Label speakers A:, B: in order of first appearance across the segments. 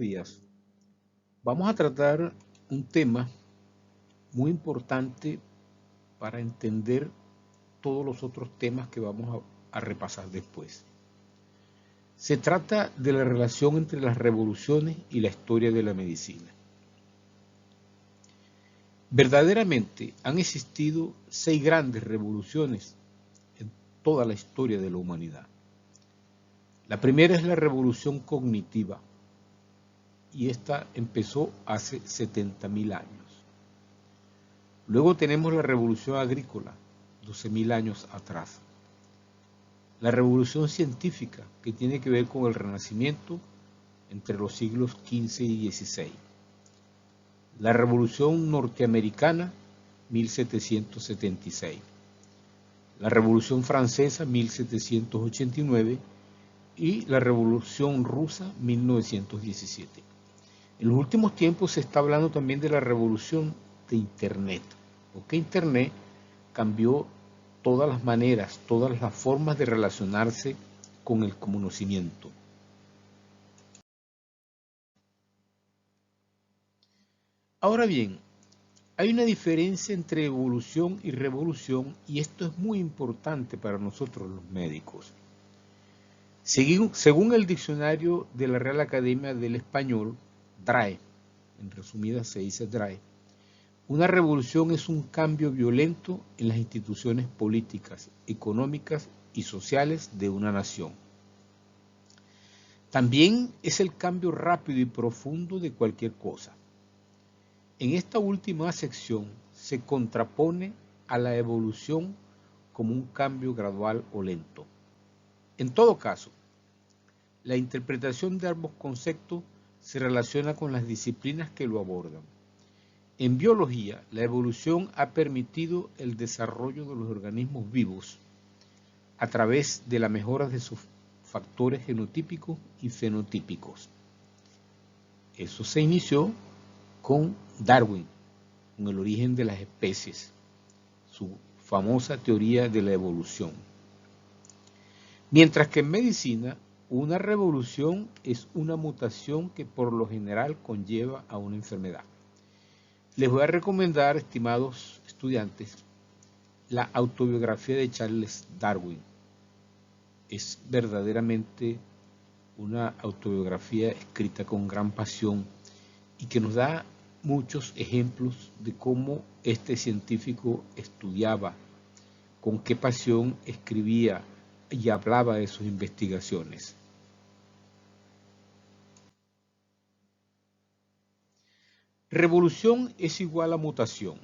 A: días. Vamos a tratar un tema muy importante para entender todos los otros temas que vamos a repasar después. Se trata de la relación entre las revoluciones y la historia de la medicina. Verdaderamente han existido 6 grandes revoluciones en toda la historia de la humanidad. La primera es la revolución cognitiva, y esta empezó hace 70.000 años. Luego tenemos la revolución agrícola, 12.000 años atrás. La revolución científica, que tiene que ver con el Renacimiento entre los siglos XV y XVI. La revolución norteamericana, 1776. La revolución francesa, 1789. Y la revolución rusa, 1917. En los últimos tiempos se está hablando también de la revolución de Internet, porque Internet cambió todas las maneras, todas las formas de relacionarse con el conocimiento. Ahora bien, hay una diferencia entre evolución y revolución, y esto es muy importante para nosotros los médicos. Según el diccionario de la Real Academia del Español, DRAE, en resumidas se dice DRAE, una revolución es un cambio violento en las instituciones políticas, económicas y sociales de una nación. También es el cambio rápido y profundo de cualquier cosa. En esta última sección se contrapone a la evolución como un cambio gradual o lento. En todo caso, la interpretación de ambos conceptos se relaciona con las disciplinas que lo abordan. En biología, la evolución ha permitido el desarrollo de los organismos vivos a través de la mejora de sus factores genotípicos y fenotípicos. Eso se inició con Darwin, con el origen de las especies, su famosa teoría de la evolución. Mientras que en medicina, una revolución es una mutación que por lo general conlleva a una enfermedad. Les voy a recomendar, estimados estudiantes, la autobiografía de Charles Darwin. Es verdaderamente una autobiografía escrita con gran pasión y que nos da muchos ejemplos de cómo este científico estudiaba, con qué pasión escribía y hablaba de sus investigaciones. Revolución es igual a mutación.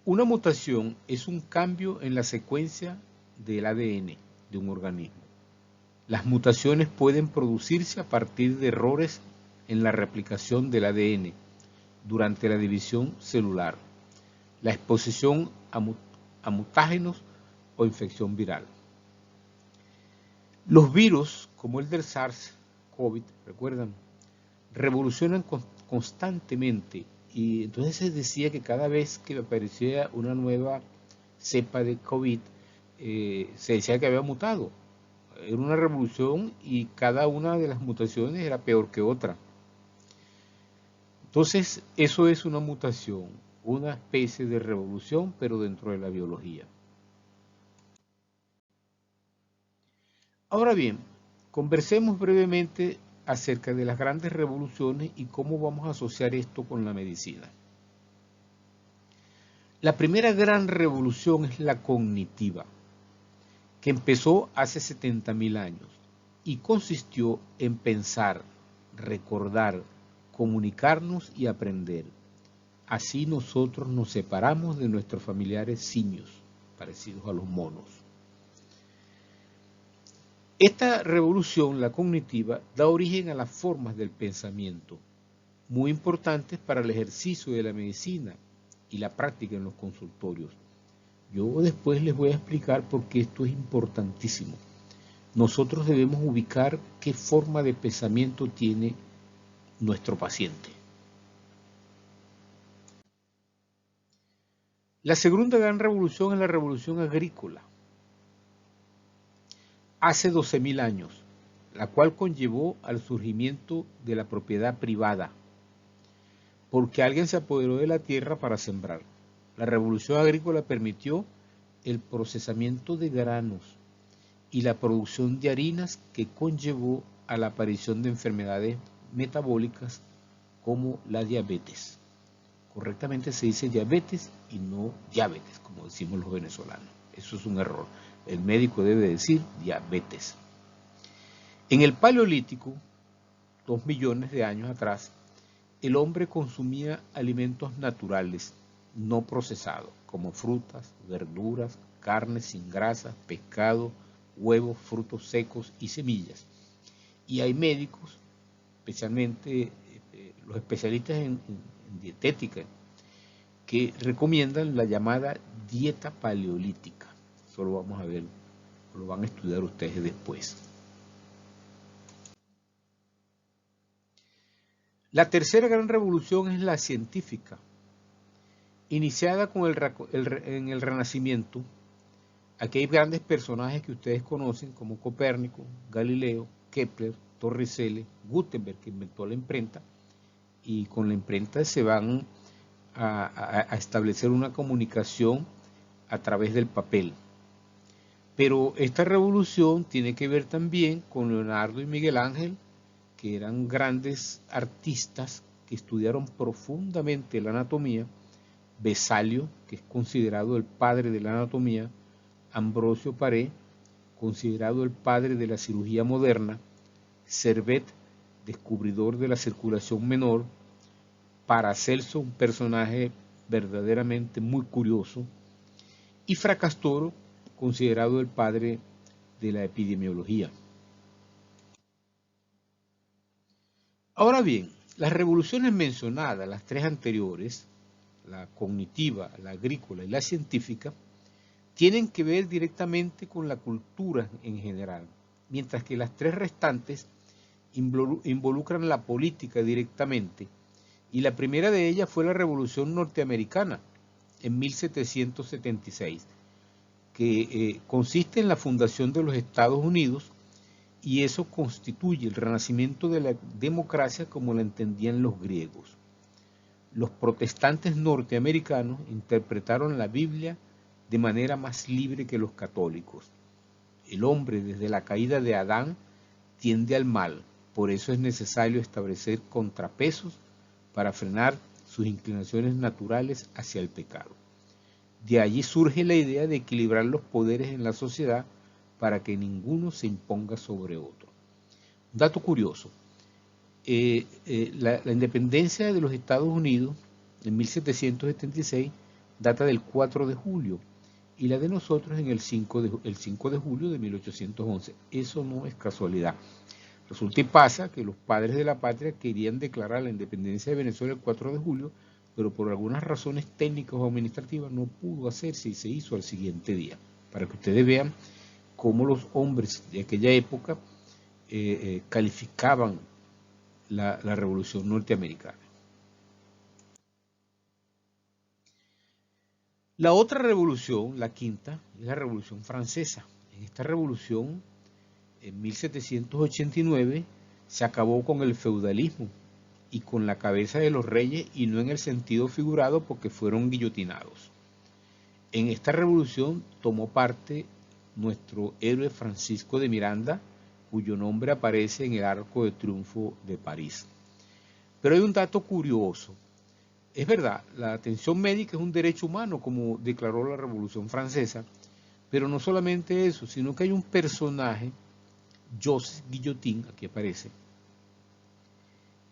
A: Una mutación es un cambio en la secuencia del ADN de un organismo. Las mutaciones pueden producirse a partir de errores en la replicación del ADN durante la división celular, la exposición a mutágenos o infección viral. Los virus, como el del SARS-CoV, recuerdan, revolucionan constantemente, y entonces se decía que cada vez que aparecía una nueva cepa de COVID, se decía que había mutado. Era una revolución y cada una de las mutaciones era peor que otra. Entonces, eso es una mutación, una especie de revolución, pero dentro de la biología. Ahora bien, conversemos brevemente acerca de las grandes revoluciones y cómo vamos a asociar esto con la medicina. La primera gran revolución es la cognitiva, que empezó hace 70.000 años y consistió en pensar, recordar, comunicarnos y aprender. Así nosotros nos separamos de nuestros familiares simios, parecidos a los monos. Esta revolución, la cognitiva, da origen a las formas del pensamiento, muy importantes para el ejercicio de la medicina y la práctica en los consultorios. Yo después les voy a explicar por qué esto es importantísimo. Nosotros debemos ubicar qué forma de pensamiento tiene nuestro paciente. La segunda gran revolución es la revolución agrícola. Hace 12.000 años, la cual conllevó al surgimiento de la propiedad privada, porque alguien se apoderó de la tierra para sembrar. La revolución agrícola permitió el procesamiento de granos y la producción de harinas, que conllevó a la aparición de enfermedades metabólicas como la diabetes. Correctamente se dice diabetes y no diabetes, como decimos los venezolanos. Eso es un error. El médico debe decir diabetes. En el Paleolítico, 2 millones de años atrás, el hombre consumía alimentos naturales, no procesados, como frutas, verduras, carnes sin grasa, pescado, huevos, frutos secos y semillas. Y hay médicos, especialmente los especialistas en dietética, que recomiendan la llamada dieta paleolítica. Eso lo vamos a ver, lo van a estudiar ustedes después. La tercera gran revolución es la científica, iniciada en el Renacimiento. Aquí hay grandes personajes que ustedes conocen como Copérnico, Galileo, Kepler, Torricelli, Gutenberg, que inventó la imprenta, y con la imprenta se van a establecer una comunicación a través del papel. Pero esta revolución tiene que ver también con Leonardo y Miguel Ángel, que eran grandes artistas que estudiaron profundamente la anatomía, Besalio, que es considerado el padre de la anatomía, Ambrosio Paré, considerado el padre de la cirugía moderna, Servet, descubridor de la circulación menor, Paracelso, un personaje verdaderamente muy curioso, y Fracastoro, considerado el padre de la epidemiología. Ahora bien, las revoluciones mencionadas, las tres anteriores, la cognitiva, la agrícola y la científica, tienen que ver directamente con la cultura en general, mientras que las tres restantes involucran la política directamente, y la primera de ellas fue la Revolución Norteamericana en 1776, que consiste en la fundación de los Estados Unidos, y eso constituye el renacimiento de la democracia como la entendían los griegos. Los protestantes norteamericanos interpretaron la Biblia de manera más libre que los católicos. El hombre, desde la caída de Adán, tiende al mal, por eso es necesario establecer contrapesos para frenar sus inclinaciones naturales hacia el pecado. De allí surge la idea de equilibrar los poderes en la sociedad para que ninguno se imponga sobre otro. Un dato curioso, la independencia de los Estados Unidos en 1776 data del 4 de julio y la de nosotros en el 5 de julio de 1811. Eso no es casualidad. Resulta y pasa que los padres de la patria querían declarar la independencia de Venezuela el 4 de julio, pero por algunas razones técnicas o administrativas no pudo hacerse y se hizo al siguiente día. Para que ustedes vean cómo los hombres de aquella época calificaban la Revolución Norteamericana. La otra revolución, la quinta, es la Revolución Francesa. En esta revolución, en 1789, se acabó con el feudalismo y con la cabeza de los reyes, y no en el sentido figurado porque fueron guillotinados. En esta revolución tomó parte nuestro héroe Francisco de Miranda, cuyo nombre aparece en el Arco de Triunfo de París. Pero hay un dato curioso. Es verdad, la atención médica es un derecho humano, como declaró la Revolución Francesa, pero no solamente eso, sino que hay un personaje, Joseph Guillotin, aquí aparece,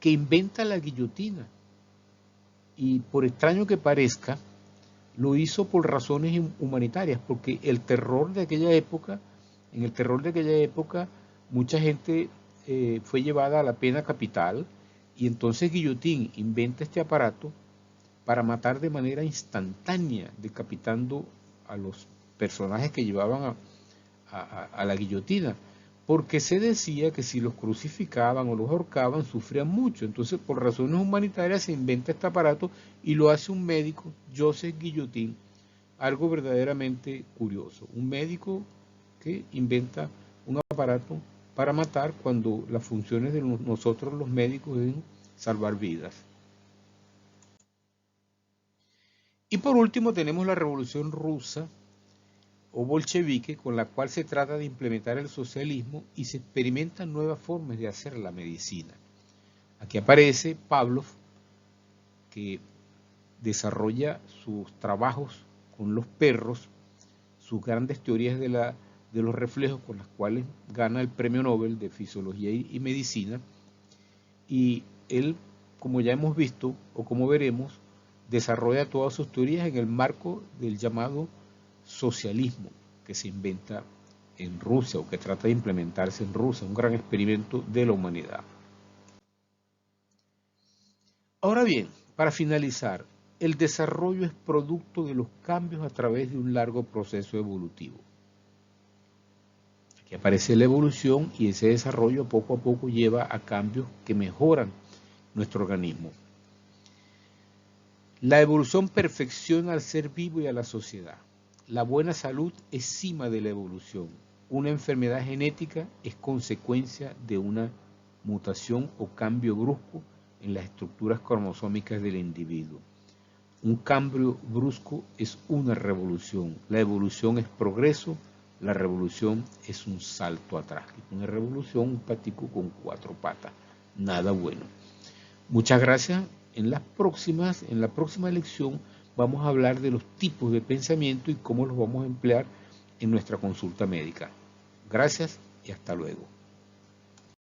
A: que inventa la guillotina, y por extraño que parezca, lo hizo por razones humanitarias, porque en el terror de aquella época, mucha gente fue llevada a la pena capital, y entonces Guillotin inventa este aparato para matar de manera instantánea, decapitando a los personajes que llevaban a la guillotina, porque se decía que si los crucificaban o los ahorcaban sufrían mucho. Entonces, por razones humanitarias se inventa este aparato y lo hace un médico, Joseph Guillotin, algo verdaderamente curioso. Un médico que inventa un aparato para matar cuando las funciones de nosotros los médicos es salvar vidas. Y por último tenemos la Revolución Rusa o bolchevique, con la cual se trata de implementar el socialismo y se experimentan nuevas formas de hacer la medicina. Aquí aparece Pavlov, que desarrolla sus trabajos con los perros, sus grandes teorías de los reflejos con las cuales gana el Premio Nobel de Fisiología y Medicina. Y él, como ya hemos visto, o como veremos, desarrolla todas sus teorías en el marco del llamado socialismo que se inventa en Rusia o que trata de implementarse en Rusia, un gran experimento de la humanidad. Ahora bien, para finalizar, el desarrollo es producto de los cambios a través de un largo proceso evolutivo. Aquí aparece la evolución y ese desarrollo poco a poco lleva a cambios que mejoran nuestro organismo. La evolución perfecciona al ser vivo y a la sociedad. La buena salud es cima de la evolución. Una enfermedad genética es consecuencia de una mutación o cambio brusco en las estructuras cromosómicas del individuo. Un cambio brusco es una revolución. La evolución es progreso, la revolución es un salto atrás. Una revolución, un patico con 4 patas. Nada bueno. Muchas gracias. En la próxima lección vamos a hablar de los tipos de pensamiento y cómo los vamos a emplear en nuestra consulta médica. Gracias y hasta luego.